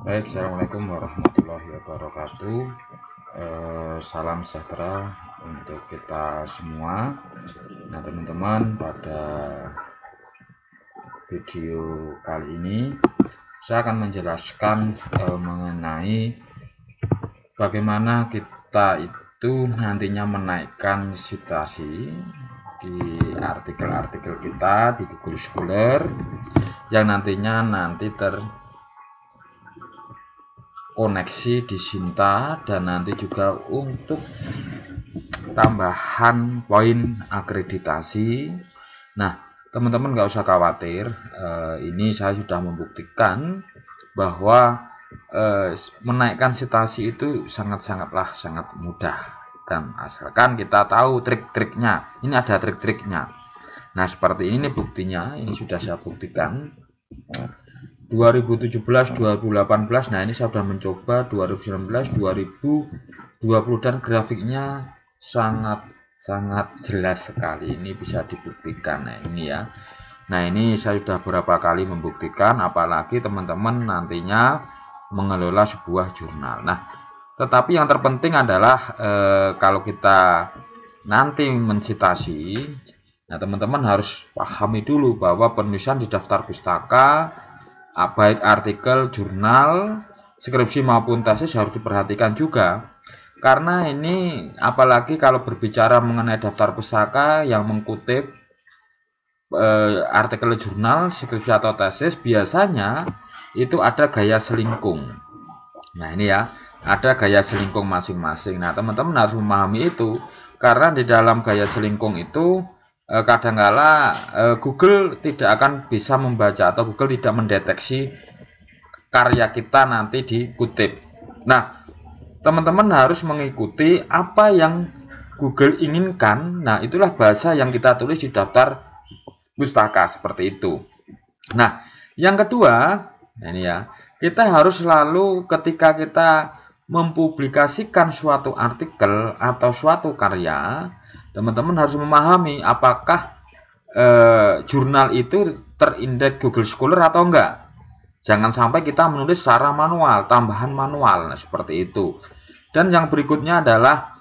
Baik, assalamualaikum warahmatullahi wabarakatuh. Salam sejahtera untuk kita semua. Nah, teman-teman, pada video kali ini saya akan menjelaskan mengenai bagaimana kita itu nantinya menaikkan citasi di artikel-artikel kita di Google Scholar yang nantinya terkoneksi di Sinta, dan nanti juga untuk tambahan poin akreditasi. Nah, teman-teman nggak usah khawatir, ini saya sudah membuktikan bahwa menaikkan citasi itu sangat mudah, dan asalkan kita tahu trik-triknya. Ini ada trik-triknya. Nah, seperti ini nih buktinya. Ini sudah saya buktikan 2017, 2018. Nah, ini saya sudah mencoba 2019, 2020, dan grafiknya sangat jelas sekali. Ini bisa dibuktikan. Nah, ini ya. Nah, ini saya sudah beberapa kali membuktikan, apalagi teman-teman nantinya mengelola sebuah jurnal. Nah, tetapi yang terpenting adalah kalau kita nanti mencitasi, nah teman-teman harus pahami dulu bahwa penulisan di daftar pustaka, baik artikel, jurnal, skripsi maupun tesis harus diperhatikan juga. Karena ini apalagi kalau berbicara mengenai daftar pustaka yang mengutip artikel, jurnal, skripsi atau tesis, biasanya itu ada gaya selingkung. Nah, ini ya, ada gaya selingkung masing-masing. Nah, teman-teman harus memahami itu, karena di dalam gaya selingkung itu kadangkala Google tidak akan bisa membaca, atau Google tidak mendeteksi karya kita nanti dikutip. Nah, teman-teman harus mengikuti apa yang Google inginkan. Nah, itulah bahasa yang kita tulis di daftar pustaka, seperti itu. Nah, yang kedua, nah ini ya, kita harus selalu ketika kita mempublikasikan suatu artikel atau suatu karya, teman-teman harus memahami apakah jurnal itu terindeks Google Scholar atau enggak. Jangan sampai kita menulis secara manual, tambahan manual, nah, seperti itu. Dan yang berikutnya adalah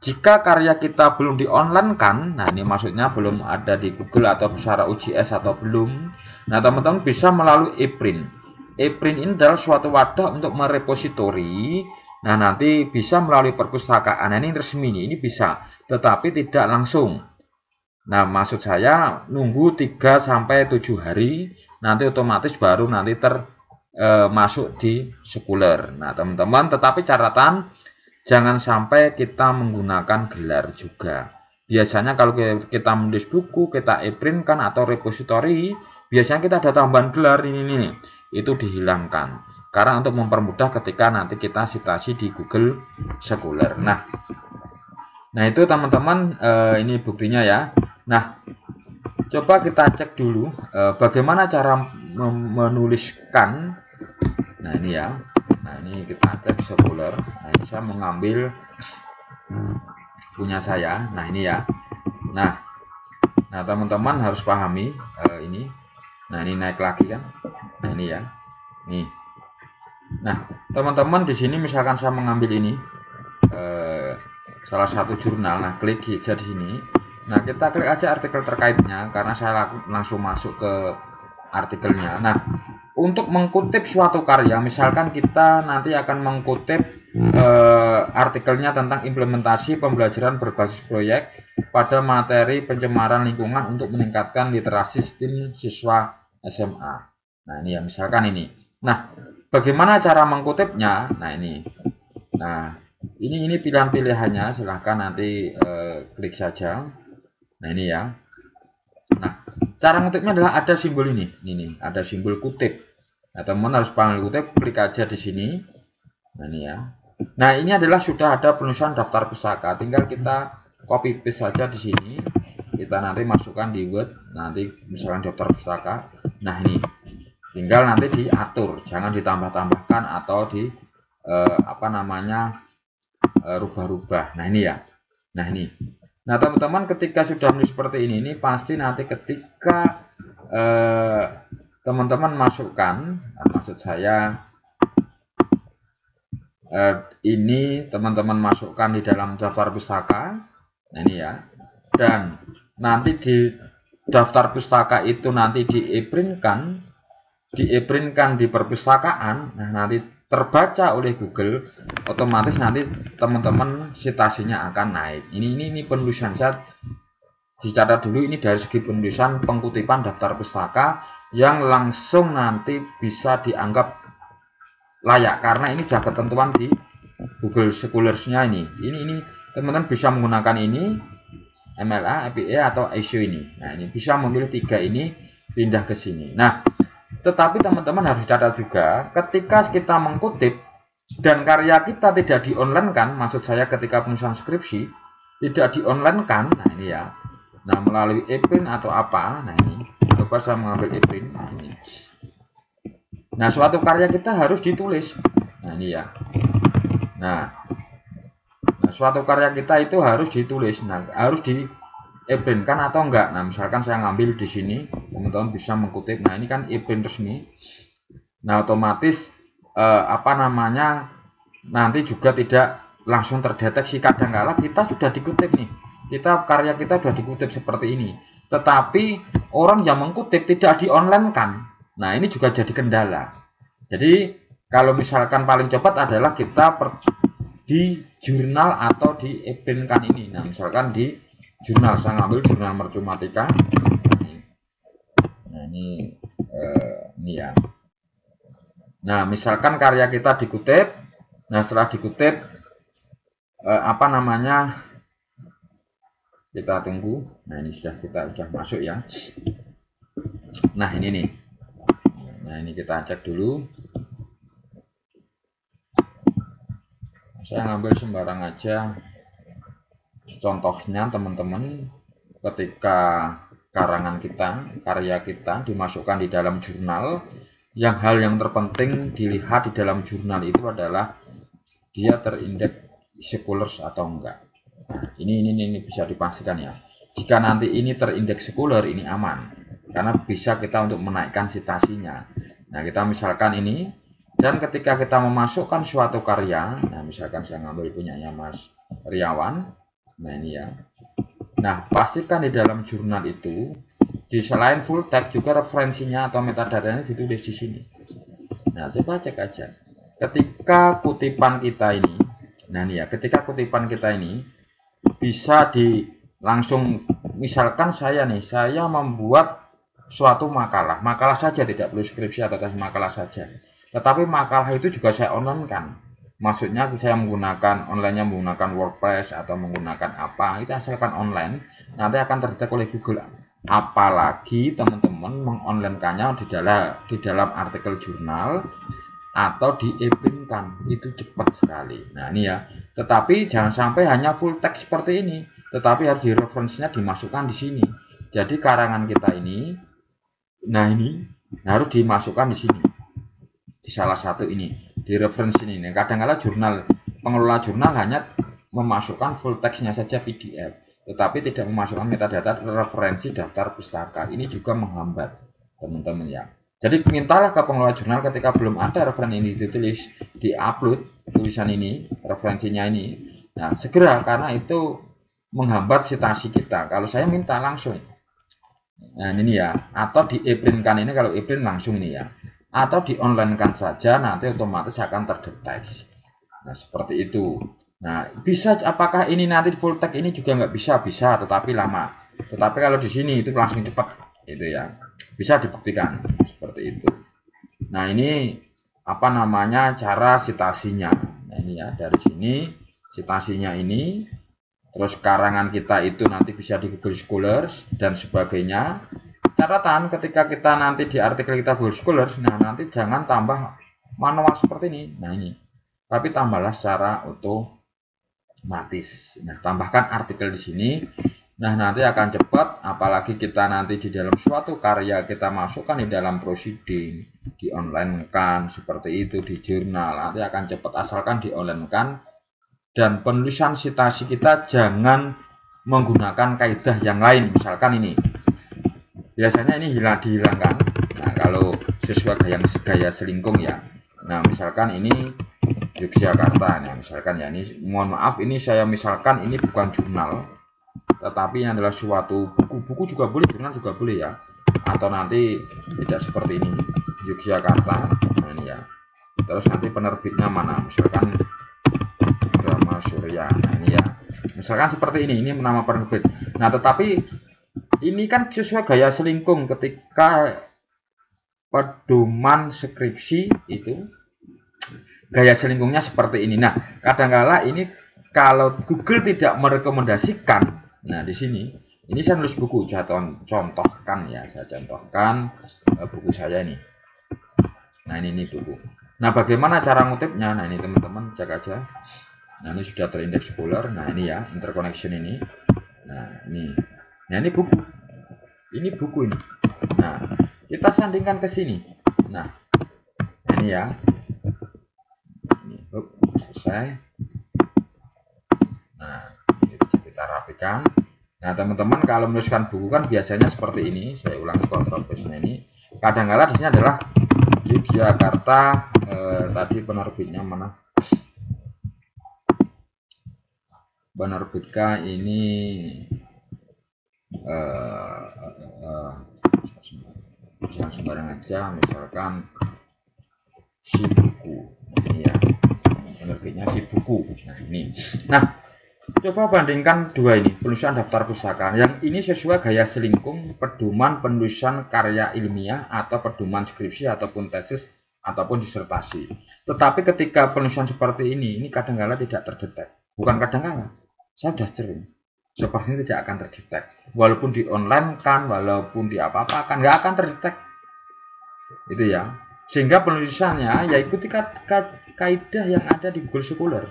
jika karya kita belum di-online-kan, nah ini maksudnya belum ada di Google atau secara UJS atau belum, nah teman-teman bisa melalui ePrint. ePrint ini adalah suatu wadah untuk merepositori. Nah, nanti bisa melalui perpustakaan. Nah, ini resmi nih, ini bisa, tetapi tidak langsung. Nah, maksud saya nunggu 3-7 hari, nanti otomatis baru nanti masuk di Scholar. Nah, teman-teman, tetapi catatan jangan sampai kita menggunakan gelar juga. Biasanya kalau kita menulis buku, kita ePrint kan atau repository, biasanya kita ada tambahan gelar ini, itu dihilangkan. Karena untuk mempermudah ketika nanti kita citasi di Google Scholar. Nah itu teman-teman, ini buktinya ya. Nah, coba kita cek dulu bagaimana cara menuliskan. Nah ini ya. Nah ini kita cek Scholar. Nah ini saya mengambil punya saya. Nah ini ya. Nah teman-teman harus pahami ini. Nah ini naik lagi kan. Nah ini ya. Nih. Nah teman-teman di sini misalkan saya mengambil ini salah satu jurnal. Nah klik aja di sini. Nah kita klik aja artikel terkaitnya karena saya langsung masuk ke artikelnya. Nah untuk mengkutip suatu karya, misalkan kita nanti akan mengkutip artikelnya tentang implementasi pembelajaran berbasis proyek pada materi pencemaran lingkungan untuk meningkatkan literasi STEM siswa SMA. Nah ini ya, misalkan ini. Nah bagaimana cara mengkutipnya? Nah ini. Nah ini pilihan-pilihannya, silahkan nanti klik saja. Nah ini ya. Nah cara ngutipnya adalah ada simbol ini ada simbol kutip. Nah teman harus panggil kutip, klik aja di sini. Nah ini ya. Nah ini adalah sudah ada penulisan daftar pustaka, tinggal kita copy paste saja di sini. Kita nanti masukkan di Word, nanti misalkan daftar pustaka. Nah ini tinggal nanti diatur, jangan ditambah-tambahkan atau di rubah-rubah. Nah ini ya. Nah ini. Nah teman-teman ketika sudah menulis seperti ini pasti nanti ketika teman-teman masukkan, maksud saya ini teman-teman masukkan di dalam daftar pustaka. Nah ini ya, dan nanti di daftar pustaka itu nanti di-e-printkan di perpustakaan. Nah nanti terbaca oleh Google, otomatis nanti teman-teman citasinya akan naik. Ini penulisan saya dicatat dulu, ini dari segi penulisan pengkutipan daftar pustaka yang langsung nanti bisa dianggap layak karena ini sudah ketentuan di Google Scholars-nya ini teman-teman bisa menggunakan ini MLA, APA atau ISO ini. Nah ini bisa memilih 3 ini pindah ke sini. Nah tetapi teman-teman harus catat juga ketika kita mengkutip dan karya kita tidak di-online kan, maksud saya ketika penulisan skripsi tidak di-online kan, nah ini ya, nah melalui e-print atau apa, nah ini coba saya mengambil e-print, nah ini. Nah, suatu karya kita harus ditulis. Nah, ini ya. Nah, suatu karya kita itu harus ditulis. Nah, harus di e-print kan atau enggak. Nah, misalkan saya ngambil di sini, teman-teman bisa mengkutip. Nah, ini kan e-print resmi. Nah, otomatis nanti juga tidak langsung terdeteksi. Kadang-kala kita sudah dikutip nih. Karya kita sudah dikutip seperti ini. Tetapi orang yang mengkutip tidak di-online kan. Nah, ini juga jadi kendala. Jadi, kalau misalkan paling cepat adalah kita di jurnal atau di e-printkan ini. Nah, misalkan di jurnal, saya ngambil jurnal Mercumatika. Nah, ini ya. Nah, misalkan karya kita dikutip. Nah, setelah dikutip, kita tunggu. Nah, ini sudah masuk ya. Nah, ini nih. Nah, ini kita cek dulu. Saya ngambil sembarang aja. Contohnya teman-teman, ketika karya kita dimasukkan di dalam jurnal, hal yang terpenting dilihat di dalam jurnal itu adalah dia terindeks Scholars atau enggak. Nah, ini bisa dipastikan ya. Jika nanti ini terindeks Scholar, ini aman. Karena bisa kita untuk menaikkan citasinya. Nah, kita misalkan ini, dan ketika kita memasukkan suatu karya, nah misalkan saya ngambil punyanya Mas Riawan, nah ini ya. Nah, pastikan di dalam jurnal itu, di selain full text juga referensinya atau metadatanya ditulis di sini. Nah, coba cek aja. Ketika kutipan kita ini, nah ini ya, ketika kutipan kita ini bisa langsung, misalkan saya membuat suatu makalah saja, tidak perlu skripsi atau makalah saja. Tetapi makalah itu juga saya online kan. Maksudnya saya menggunakan WordPress atau menggunakan apa, itu asalkan online, nanti akan terdetek oleh Google. Apalagi teman-teman mengonline-kannya di dalam artikel jurnal atau di e-printkan, itu cepat sekali. Nah ini ya. Tetapi jangan sampai hanya full text seperti ini, tetapi harus di referensinya dimasukkan di sini. Jadi karangan kita ini, nah ini harus dimasukkan di sini, di salah satu ini, di referensi ini. Kadang-kala pengelola jurnal hanya memasukkan full textnya saja PDF, tetapi tidak memasukkan metadata referensi daftar pustaka. Ini juga menghambat teman-teman ya. Jadi mintalah ke pengelola jurnal ketika belum ada referensi ini ditulis, di-upload tulisan ini, referensinya ini. Nah segera, karena itu menghambat citasi kita. Kalau saya minta langsung. Nah ini ya, atau di e-printkan ini, kalau e-print langsung ini ya, atau di online kan saja, nanti otomatis akan terdeteksi. Nah seperti itu. Nah bisa, apakah ini nanti full text ini juga nggak bisa, tetapi lama. Tetapi kalau di sini itu langsung cepat, itu ya, bisa dibuktikan seperti itu. Nah ini cara citasinya. Nah ini ya, dari sini citasinya ini. Terus karangan kita itu nanti bisa di Google Scholars dan sebagainya. Catatan ketika kita nanti di artikel kita Google Scholars, nah nanti jangan tambah manual seperti ini. Nah ini, tapi tambahlah secara otomatis. Nah tambahkan artikel di sini. Nah nanti akan cepat. Apalagi kita nanti di dalam suatu karya kita masukkan di dalam proceeding, di online kan seperti itu, di jurnal, nanti akan cepat asalkan di online kan. Dan penulisan citasi kita jangan menggunakan kaidah yang lain. Misalkan ini, biasanya ini dihilangkan. Nah kalau sesuai gaya selingkung ya. Nah misalkan ini Yogyakarta. Nah, misalkan ya, ini mohon maaf, ini saya misalkan ini bukan jurnal, tetapi ini adalah suatu buku juga boleh, jurnal juga boleh ya, atau nanti tidak seperti ini, Yogyakarta. Nah, ini ya, terus nanti penerbitnya mana, misalkan Drama Surya. Nah, ini ya, misalkan seperti ini nama penerbit. Nah, tetapi ini kan sesuai gaya selingkung. Ketika pedoman skripsi itu gaya selingkungnya seperti ini. Nah, kadangkala ini kalau Google tidak merekomendasikan, nah di sini ini saya nulis buku, saya contohkan ya, saya contohkan buku saya ini. Nah, ini buku. Nah, bagaimana cara ngutipnya? Nah, ini teman-teman cek aja. Nah, ini sudah terindeks scholar. Nah, ini ya, interconnection ini. Nah, ini. Nah, ini buku. Ini buku ini. Nah, kita sandingkan ke sini. Nah, ini ya. Ini, selesai. Nah, ini kita rapikan. Nah, teman-teman kalau menuliskan buku kan biasanya seperti ini. Saya ulangi kontrol plus-nya ini. Kadang-kala di sini adalah Yogyakarta. Tadi penerbitnya mana? Penerbitkan ini jangan sembarang aja, misalkan si buku ini ya, penerbitnya si buku. Nah, ini. Nah, coba bandingkan dua ini, penulisan daftar pustaka. Yang ini sesuai gaya selingkung, pedoman penulisan karya ilmiah atau pedoman skripsi ataupun tesis ataupun disertasi. Tetapi ketika penulisan seperti ini kadang-kala tidak terdetek. Bukan kadang-kala, saya sudah sering. Sepertinya tidak akan terdetek. Walaupun di online kan, walaupun di apa-apa kan nggak akan terdetek. Itu ya. Sehingga penulisannya ya ikuti kaidah yang ada di Google Scholar.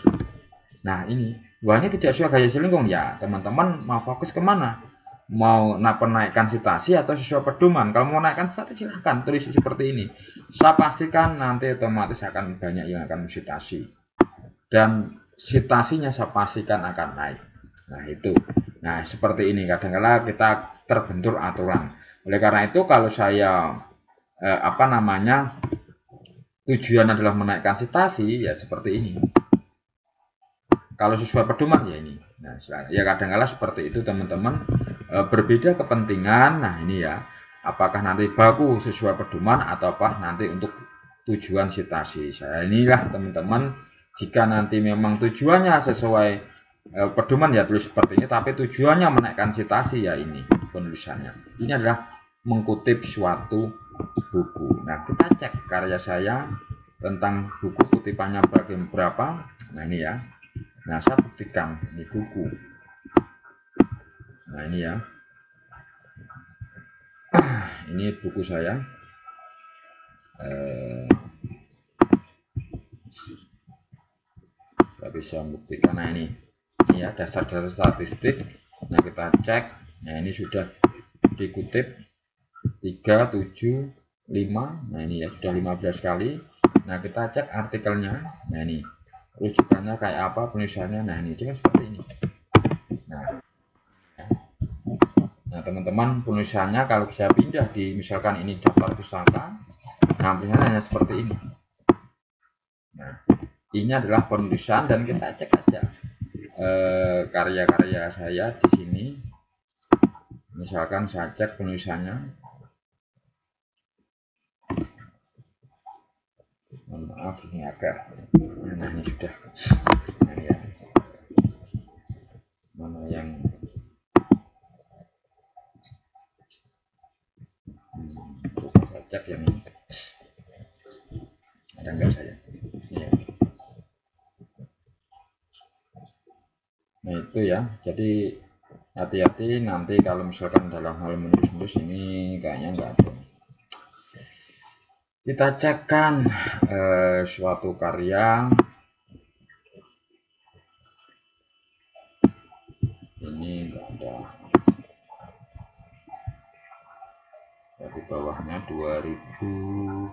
Nah, ini. Wah, ini tidak sesuai gaya selingkung ya. Teman-teman mau fokus kemana? Mau penaikkan citasi atau sesuai pedoman? Kalau mau naikkan citasi silahkan tulis seperti ini. Saya pastikan nanti otomatis akan banyak yang akan citasi. Dan citasinya saya pastikan akan naik. Nah, itu. Nah, seperti ini kadang-kala kita terbentur aturan. Oleh karena itu kalau saya tujuan adalah menaikkan citasi ya seperti ini. Kalau sesuai pedoman ya ini. Nah, ya kadang-kala seperti itu teman-teman, berbeda kepentingan. Nah, ini ya. Apakah nanti baku sesuai pedoman atau apa nanti untuk tujuan citasi. Saya inilah teman-teman, jika nanti memang tujuannya sesuai pedoman ya tulis seperti ini, tapi tujuannya menaikkan citasi ya ini penulisannya. Ini adalah mengutip suatu buku. Nah, kita cek karya saya tentang buku kutipannya berapa. Nah, ini ya. Nah, saya buktikan ini buku. Nah, ini ya. Ini buku saya. Saya bisa membuktikan. Nah, ini ya dasar-dasar statistik. Nah, kita cek. Nah, ini sudah dikutip 3, 7, 5. Nah, ini ya sudah 15 kali. Nah, kita cek artikelnya. Nah, ini rujukannya kayak apa, penulisannya. Nah, ini cuma seperti ini. Nah, teman-teman, penulisannya kalau saya pindah di misalkan ini daftar pustaka, nah penulisannya hanya seperti ini. Nah, ini adalah penulisan dan kita cek aja karya-karya saya di sini. Misalkan saya cek penulisannya. Mohon maaf ini agak. Nah, ini sudah. Nah, ya. Mana yang coba saya cek yang ini. Ada enggak saya? Ya. Nah, itu ya. Jadi hati-hati nanti kalau misalkan dalam hal menulis-menulis ini kayaknya enggak ada. Kita cekkan suatu karya. Ini enggak ada. Ya, di bawahnya 2000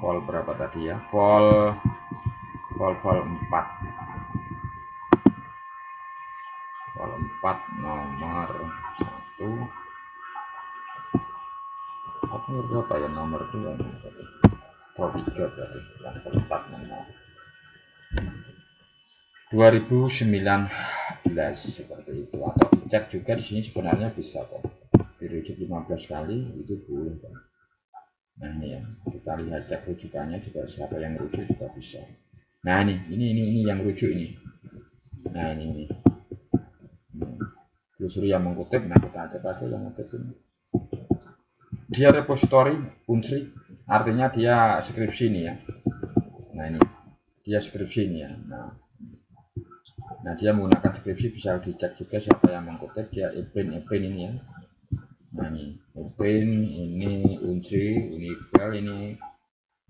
vol berapa tadi ya? Vol 4. Vol 4 nomor 1. Tapi berapa ya nomor 2? Vol 3 berarti. Vol 4 nomor 2019 seperti itu, atau dicek juga di sini sebenarnya bisa kok, dirujuk 15 kali itu boleh kan. Nah ini ya, kita lihat cek rujukannya juga, siapa yang rujuk juga bisa. Nah ini yang rujuk ini. Nah ini Surya yang mengutip. Nah kita cek aja yang mengutip ini. Dia repository Unsri, artinya dia skripsi ini ya. Nah ini dia skripsi ini ya. Nah dia menggunakan skripsi, bisa dicek juga siapa yang mengutip. Dia Eprin ini ya. Nah ini Eprin, ini Unsri, Univel,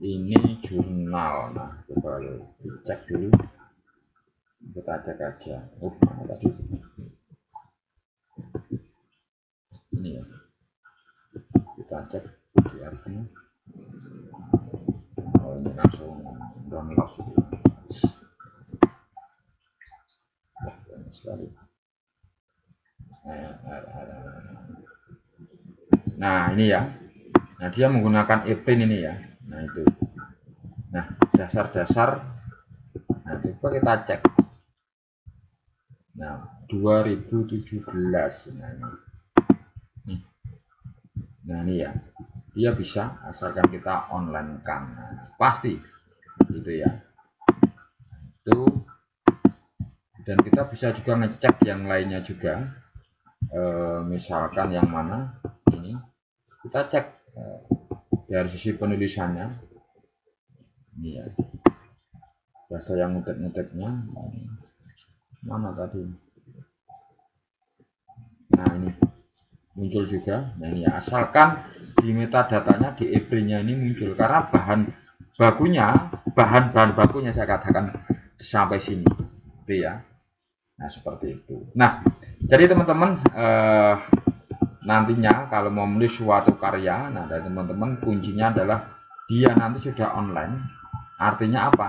ini jurnal. Nah coba dicek dulu, kita cek aja. Mana tadi ini ya, kita cek di artinya. Oh ini langsung download gitu. Sekali. Nah ini ya, nah dia menggunakan Eprin ini ya. Nah itu, nah dasar-dasar. Nah coba kita cek. Nah 2017. Nah ini ya, dia bisa asalkan kita online kan. Nah, pasti gitu ya. Itu, dan kita bisa juga ngecek yang lainnya juga. Misalkan yang mana ini, kita cek dari sisi penulisannya ini ya, bahasa yang ngutip-ngutipnya mana tadi. Nah ini muncul juga. Nah ini ya, asalkan di metadatanya, di Eprinnya ini muncul, karena bahan bakunya saya katakan sampai sini itu ya. Nah seperti itu. Nah jadi teman-teman, nantinya kalau mau menulis suatu karya, nah dari teman-teman kuncinya adalah dia nanti sudah online. Artinya apa?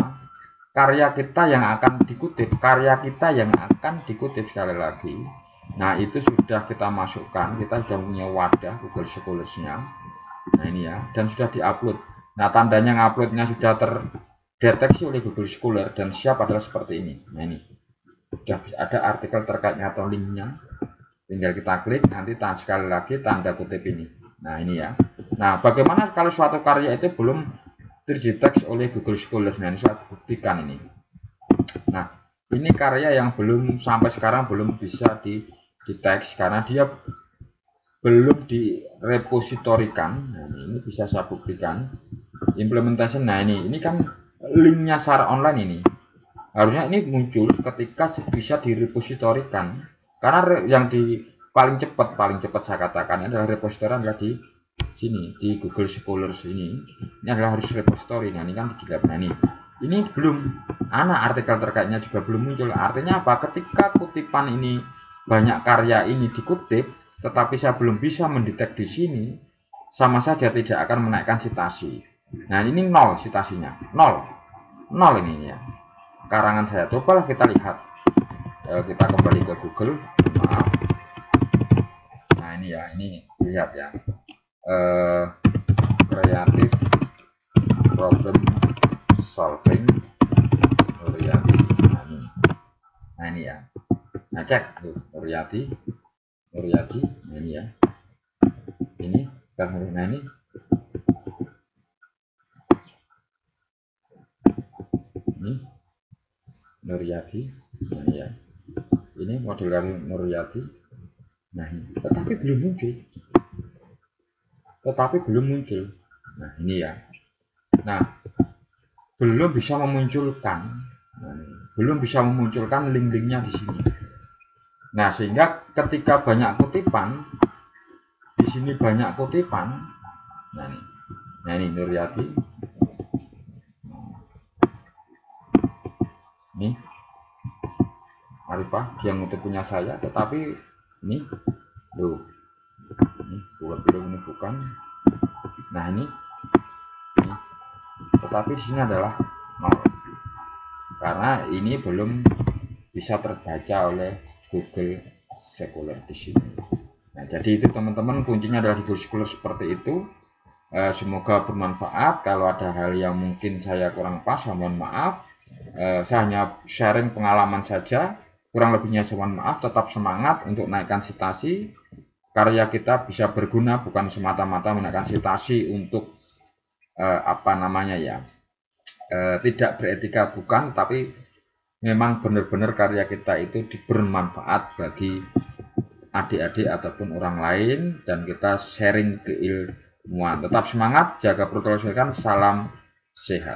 Karya kita yang akan dikutip, sekali lagi. Nah itu sudah kita masukkan, kita sudah punya wadah Google Scholars-nya. Nah ini ya, dan sudah diupload. Nah tandanya nguploadnya sudah terdeteksi oleh Google Scholar dan siap adalah seperti ini. Nah ini sudah ada artikel terkaitnya atau linknya, tinggal kita klik, nanti sekali lagi tanda kutip ini. Nah ini ya. Nah bagaimana kalau suatu karya itu belum terdeteksi oleh Google Scholar? Nah ini saya buktikan ini. Nah ini karya yang belum, sampai sekarang belum bisa dideteksi karena dia belum direpositorikan. Nah ini bisa saya buktikan implementasi. Nah ini kan linknya secara online ini. Harusnya ini muncul ketika bisa direpositorikan, karena yang paling cepat saya katakan adalah repositori adalah di sini, di Google Scholars ini adalah harus repositori. Nah ini kan di GitLab. Nah ini belum, artikel terkaitnya juga belum muncul. Artinya apa? Ketika kutipan ini, banyak karya ini dikutip, tetapi saya belum bisa mendetek di sini, sama saja tidak akan menaikkan citasi. Nah ini nol citasinya, nol ini ya. Karangan saya, cobalah kita lihat. Kita kembali ke Google. Maaf. Nah ini ya, ini lihat ya. Creative problem solving Nuryati. Nah ini ya. Nah cek tuh Nuryati. Nah ini ya. Ini nah ini. Nuryati. Nah ya. Ini model dari Nuryati. Nah ini. Tetapi belum muncul. Nah ini ya. Nah belum bisa memunculkan link-linknya di sini. Nah sehingga ketika banyak kutipan di sini, nah ini Nuryati. Ini Arifah, dia ngutip punya saya, tetapi ini loh, ini belum, ini bukan. Nah ini, tetapi di sini adalah nol, karena ini belum bisa terbaca oleh Google Scholar di sini. Nah jadi itu teman-teman, kuncinya adalah di Google Scholar seperti itu. Semoga bermanfaat. Kalau ada hal yang mungkin saya kurang pas, mohon maaf. Saya hanya sharing pengalaman saja, kurang lebihnya saya mohon maaf. Tetap semangat untuk naikkan citasi. Karya kita bisa berguna, bukan semata-mata menaikkan citasi untuk tidak beretika, bukan, tapi memang benar-benar karya kita itu bermanfaat bagi adik-adik ataupun orang lain, dan kita sharing keilmuan. Tetap semangat, jaga protokol kesehatan, salam sehat.